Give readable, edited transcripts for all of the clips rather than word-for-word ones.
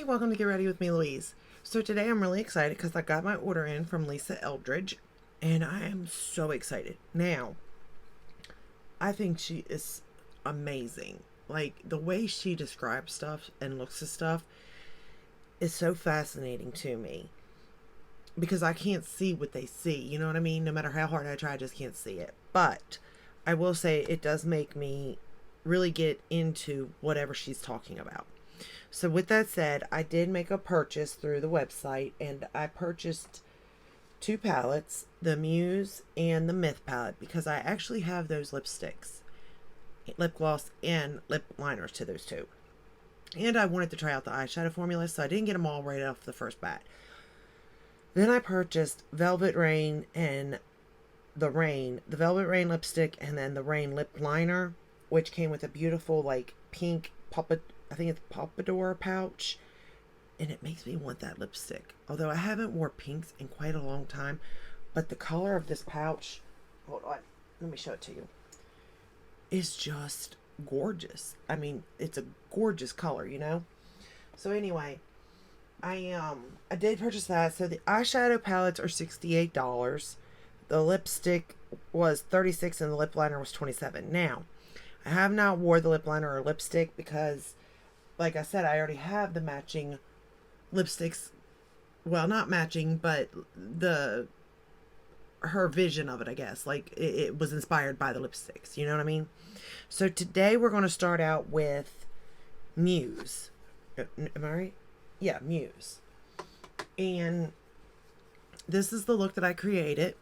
Hey, welcome to Get Ready with me, Louise. So today I'm really excited because I got my order in from Lisa Eldridge, and I am so excited. Now, I think she is amazing. Like, the way she describes stuff and looks at stuff is so fascinating to me because I can't see what they see. You know what I mean? No matter how hard I try, I just can't see it. But I will say it does make me really get into whatever she's talking about. So with that said, I did make a purchase through the website, and I purchased two palettes, the Muse and the Myth palette, because I actually have those lipsticks, lip gloss and lip liners to those two. And I wanted to try out the eyeshadow formula, so I didn't get them all right off the first bat. Then I purchased Velvet Rain and the Velvet Rain lipstick, and then the Rain lip liner, which came with a beautiful like pink I think it's pompadour pouch, and it makes me want that lipstick. Although I haven't worn pinks in quite a long time, but the color of this pouch, hold on, let me show it to you, is just gorgeous. I mean, it's a gorgeous color, you know? So anyway, I did purchase that. So the eyeshadow palettes are $68. The lipstick was $36 and the lip liner was $27. Now, I have not wore the lip liner or lipstick because, like I said, I already have the matching lipsticks. Well, not matching, but her vision of it, I guess. Like, it was inspired by the lipsticks. You know what I mean? So today we're going to start out with Muse. Am I right? Yeah, Muse. And this is the look that I created.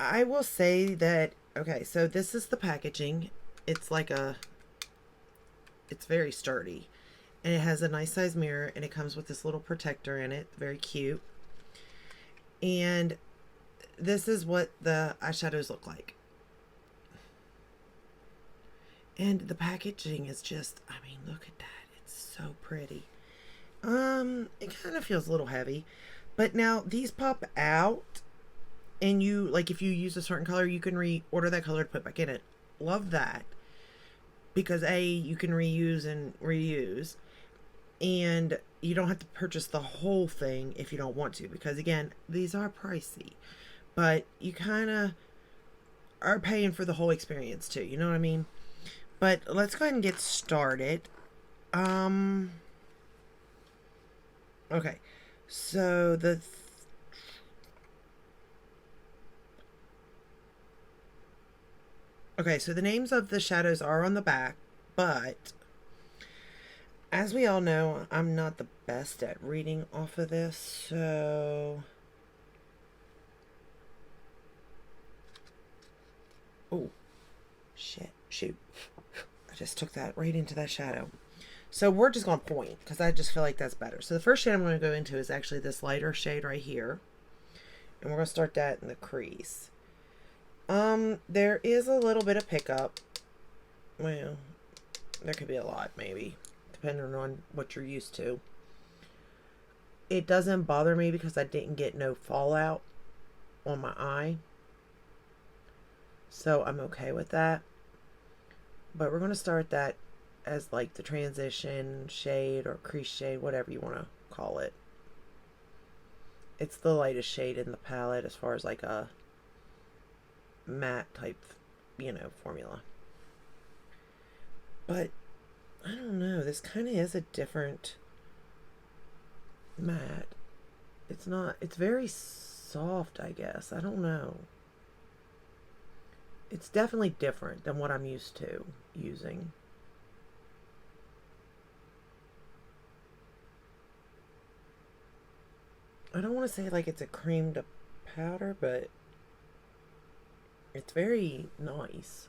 I will say that, okay, so this is the packaging. It's very sturdy. And it has a nice size mirror, and it comes with this little protector in it. Very cute. And this is what the eyeshadows look like. And the packaging is just, I mean, look at that. It's so pretty. It kind of feels a little heavy. But now, these pop out. And you, like, if you use a certain color, you can reorder that color to put back in it. Love that. Because A, you can reuse and reuse. And you don't have to purchase the whole thing if you don't want to. Because, again, these are pricey. But you kind of are paying for the whole experience, too. You know what I mean? But let's go ahead and get started. Okay. So, Okay, so the names of the shadows are on the back, but as we all know, I'm not the best at reading off of this, so... Oh, shoot. I just took that right into that shadow. So we're just going to point, because I just feel like that's better. So the first shade I'm going to go into is actually this lighter shade right here. And we're going to start that in the crease. There is a little bit of pickup. Well, there could be a lot, maybe, depending on what you're used to. It doesn't bother me because I didn't get no fallout on my eye. So I'm okay with that. But we're going to start that as like the transition shade or crease shade, whatever you want to call it. It's the lightest shade in the palette as far as like a matte type, you know, formula. But I don't know, this kind of is a different matte. It's not, it's very soft, I guess. I don't know. It's definitely different than what I'm used to using. I don't want to say like it's a cream to powder, but it's very nice.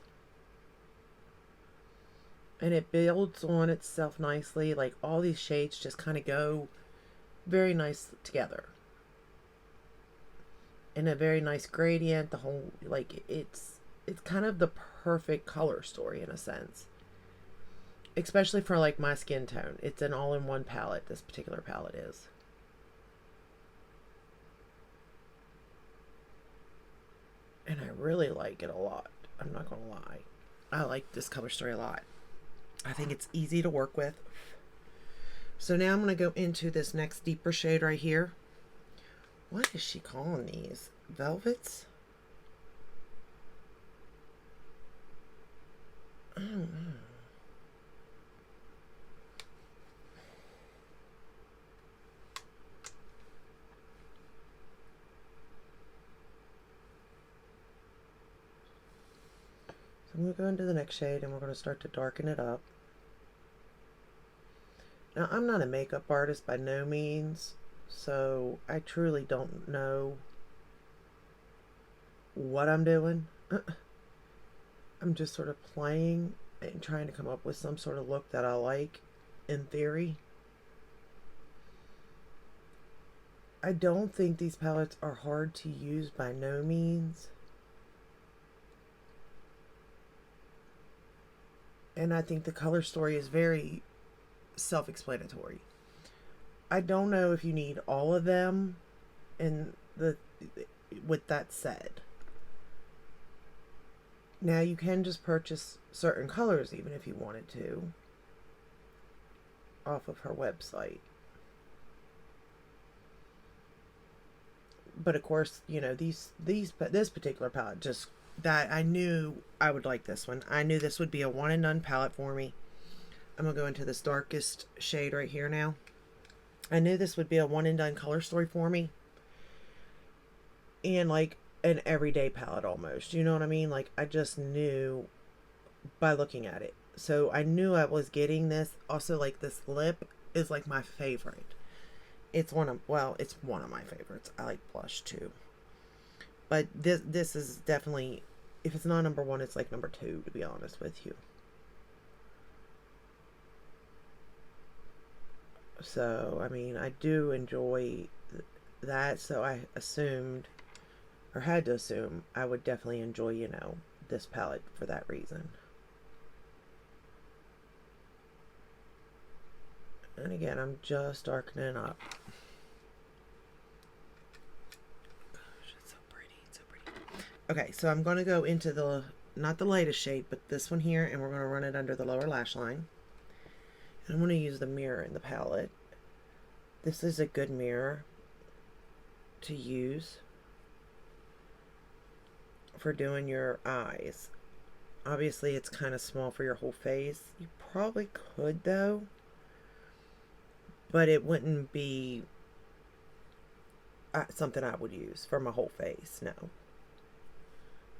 And it builds on itself nicely. Like all these shades just kind of go very nice together. In a very nice gradient. The whole, like, it's kind of the perfect color story in a sense. Especially for like my skin tone. It's an all-in-one palette, this particular palette is. And I really like it a lot. I'm not going to lie. I like this color story a lot. I think it's easy to work with. So now I'm going to go into this next deeper shade right here. What is she calling these? Velvets? I don't know. So I'm going to go into the next shade and we're going to start to darken it up. Now, I'm not a makeup artist by no means, so I truly don't know what I'm doing. I'm just sort of playing and trying to come up with some sort of look that I like in theory. I don't think these palettes are hard to use by no means. And I think the color story is very self-explanatory. I don't know if you need all of them, and with that said, now you can just purchase certain colors even if you wanted to off of her website. But of course, you know, this particular palette, just that I knew I would like this one. I knew this would be a one and done palette for me. I'm gonna go into this darkest shade right here now. I knew this would be a one and done color story for me, and like an everyday palette almost, you know what I mean? Like I just knew by looking at it. So I knew I was getting this. Also, like this lip is like my favorite. It's one of my favorites. I like blush too. But this is definitely, if it's not number one, it's like number two, to be honest with you. So, I mean, I do enjoy that, so I assumed, or had to assume, I would definitely enjoy, you know, this palette for that reason. And again, I'm just darkening up. Gosh, it's so pretty, it's so pretty. Okay, so I'm going to go into the, not the lightest shade, but this one here, and we're going to run it under the lower lash line. And I'm going to use the mirror in the palette. This is a good mirror to use for doing your eyes. Obviously, it's kind of small for your whole face. You probably could, though, but it wouldn't be something I would use for my whole face, no.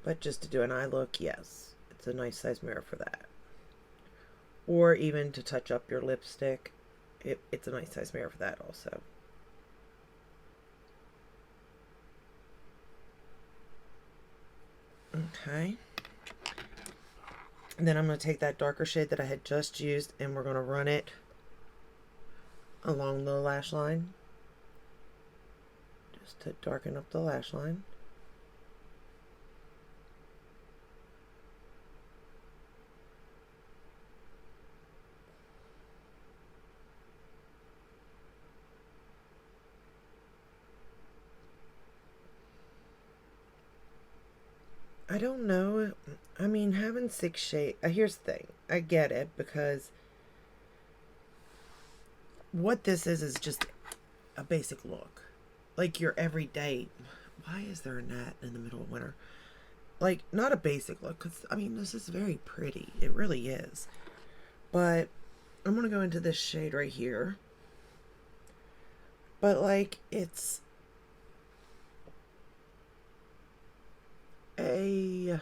But just to do an eye look, yes, it's a nice size mirror for that. Or even to touch up your lipstick, it's a nice size mirror for that also. Okay. And then I'm going to take that darker shade that I had just used, and we're going to run it along the lash line, just to darken up the lash line. I don't know. I mean, having 6 shades. Here's the thing. I get it, because what this is just a basic look. Like your everyday. Why is there a gnat in the middle of winter? Like, not a basic look, because, I mean, this is very pretty. It really is. But I'm going to go into this shade right here. But, like, it's a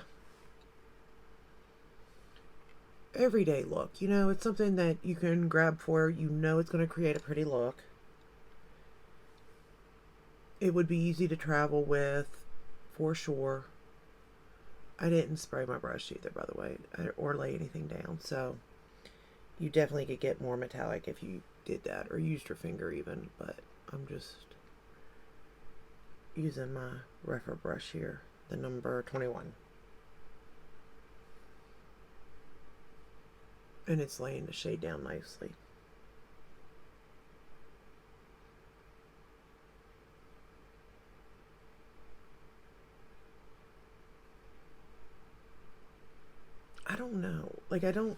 everyday look, you know. It's something that you can grab for, you know, it's going to create a pretty look. It would be easy to travel with, for sure. I didn't spray my brush either, by the way, or lay anything down, so you definitely could get more metallic if you did that, or used your finger even, but I'm just using my refer brush here, the number 21. And it's laying the shade down nicely. I don't know. Like, I don't...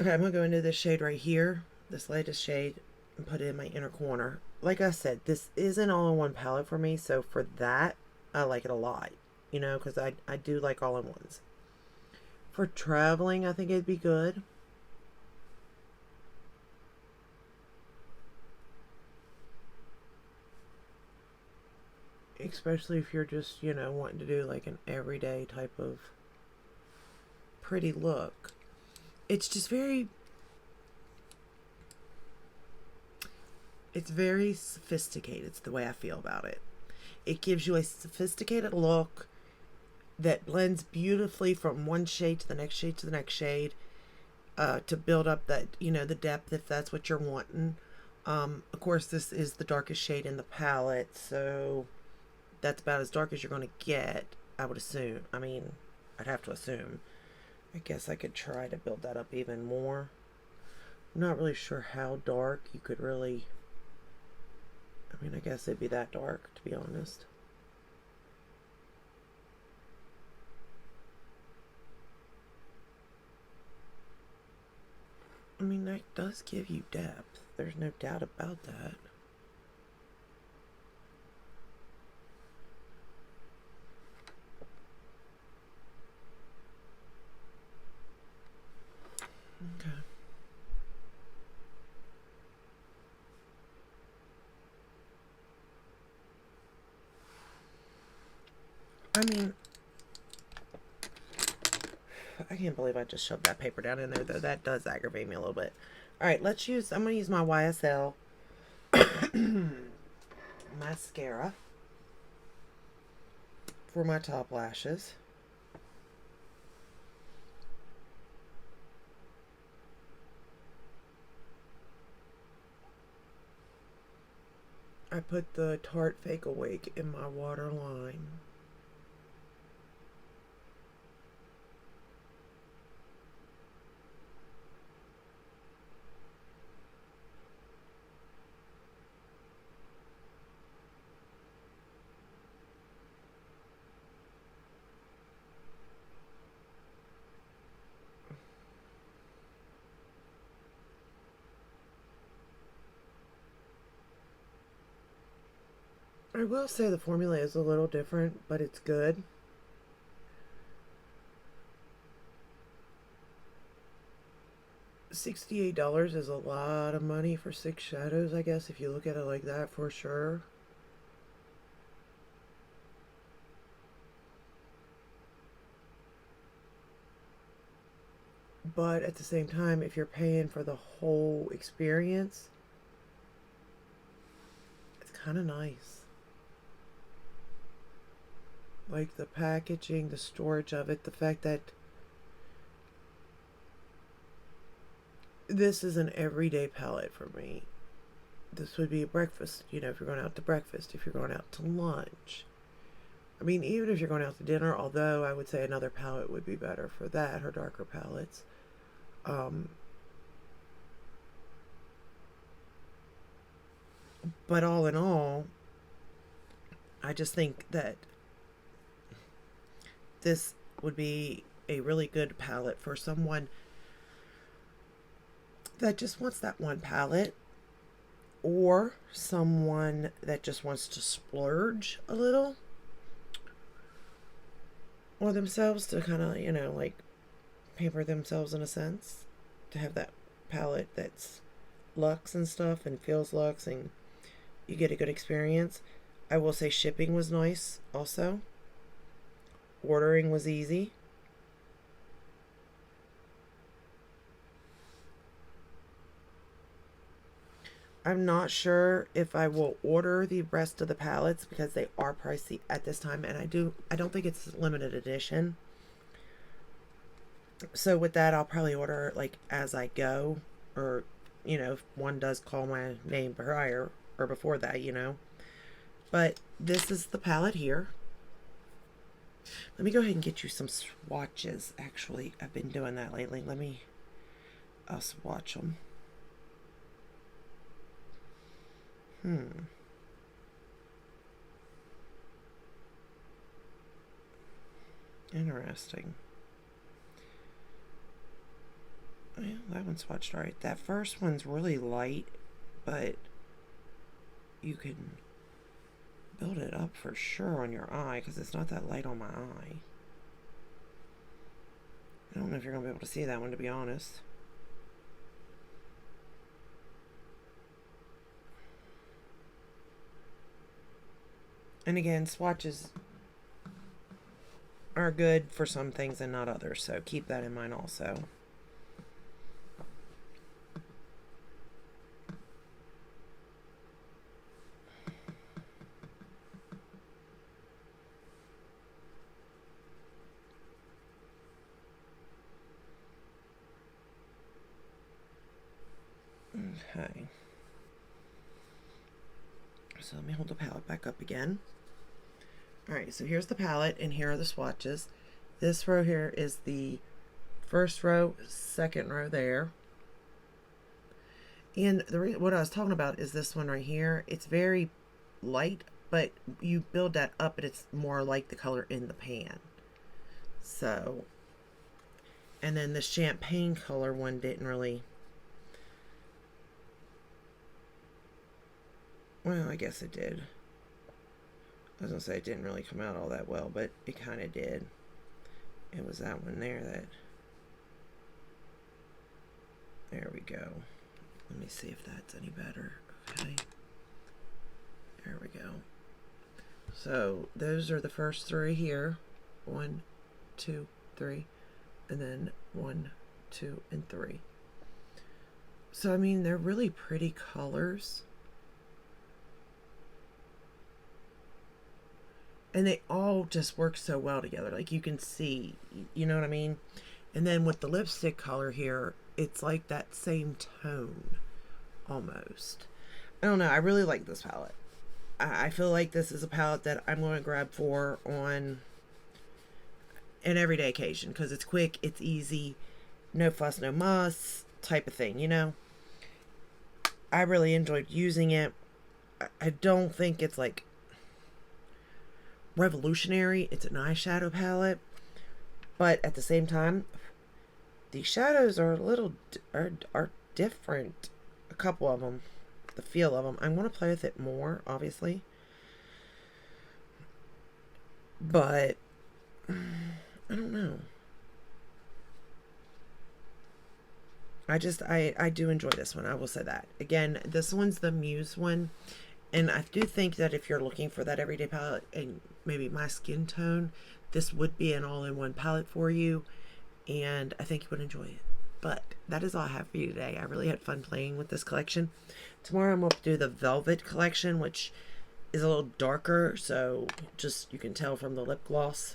Okay, I'm going to go into this shade right here, this latest shade, and put it in my inner corner. Like I said, this is an all-in-one palette for me, so for that, I like it a lot, you know, because I do like all-in-ones. For traveling, I think it'd be good. Especially if you're just, you know, wanting to do like an everyday type of pretty look. It's just it's very sophisticated. It's the way I feel about it. It gives you a sophisticated look that blends beautifully from one shade to the next shade to the next shade, to build up that, you know, the depth if that's what you're wanting. Of course, this is the darkest shade in the palette, so that's about as dark as you're going to get, I would assume. I mean, I'd have to assume. I guess I could try to build that up even more. I'm not really sure how dark you could really... I mean, I guess it'd be that dark, to be honest. I mean, that does give you depth. There's no doubt about that. Okay. I mean, I can't believe I just shoved that paper down in there, though. That does aggravate me a little bit. All right, I'm going to use my YSL mascara for my top lashes. I put the Tarte Fake Awake in my waterline. I will say the formula is a little different, but it's good. $68 is a lot of money for 6 shadows, I guess, if you look at it like that, for sure. But at the same time, if you're paying for the whole experience, it's kind of nice. Like the packaging, the storage of it, the fact that this is an everyday palette for me. This would be a breakfast, you know, if you're going out to breakfast, if you're going out to lunch. I mean, even if you're going out to dinner, although I would say another palette would be better for that, her darker palettes. But all in all, I just think that this would be a really good palette for someone that just wants that one palette, or someone that just wants to splurge a little or themselves to kind of, you know, like pamper themselves in a sense, to have that palette that's luxe and stuff and feels luxe and you get a good experience. I will say shipping was nice also. Ordering was easy. I'm not sure if I will order the rest of the palettes because they are pricey at this time, and I don't think it's limited edition. So with that, I'll probably order like as I go, or you know, if one does call my name prior or before that, you know. But this is the palette here. Let me go ahead and get you some swatches. Actually, I've been doing that lately. I'll swatch them. Interesting. Well, that one swatched right. That first one's really light, but you can build it up for sure on your eye because it's not that light on my eye. I don't know if you're going to be able to see that one, to be honest. And again, swatches are good for some things and not others, so keep that in mind also. Okay. So let me hold the palette back up again. Alright, so here's the palette and here are the swatches. This row here is the first row, second row there. And what I was talking about is this one right here. It's very light, but you build that up and it's more like the color in the pan. So, and then the champagne color one didn't really, well, I guess it did. I was going to say it didn't really come out all that well, but it kind of did. It was that one there that... There we go. Let me see if that's any better. Okay. There we go. So, those are the first three here. 1, 2, 3. And then 1, 2, and 3. So, I mean, they're really pretty colors. And they all just work so well together. Like you can see, you know what I mean? And then with the lipstick color here, it's like that same tone almost. I don't know. I really like this palette. I feel like this is a palette that I'm going to grab for on an everyday occasion because it's quick, it's easy, no fuss, no muss type of thing, you know? I really enjoyed using it. I don't think it's like revolutionary. It's an eyeshadow palette, but at the same time the shadows are a little are different, a couple of them, the feel of them. I'm going to play with it more obviously, but I don't know. I do enjoy this one. I will say that. Again, this one's the Muse one. And I do think that if you're looking for that everyday palette and maybe my skin tone, this would be an all-in-one palette for you. And I think you would enjoy it. But that is all I have for you today. I really had fun playing with this collection. Tomorrow I'm going to do the Velvet collection, which is a little darker. So just you can tell from the lip gloss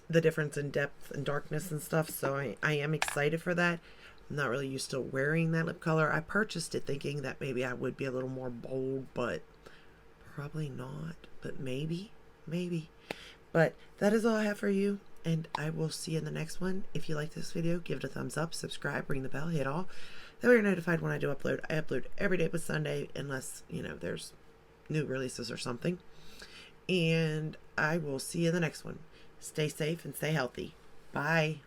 the difference in depth and darkness and stuff. So I am excited for that. I'm not really used to wearing that lip color. I purchased it thinking that maybe I would be a little more bold, but probably not. But maybe. But that is all I have for you, and I will see you in the next one. If you like this video, give it a thumbs up, subscribe, ring the bell, hit all. That way you're notified when I do upload. I upload every day but Sunday, unless, you know, there's new releases or something. And I will see you in the next one. Stay safe and stay healthy. Bye.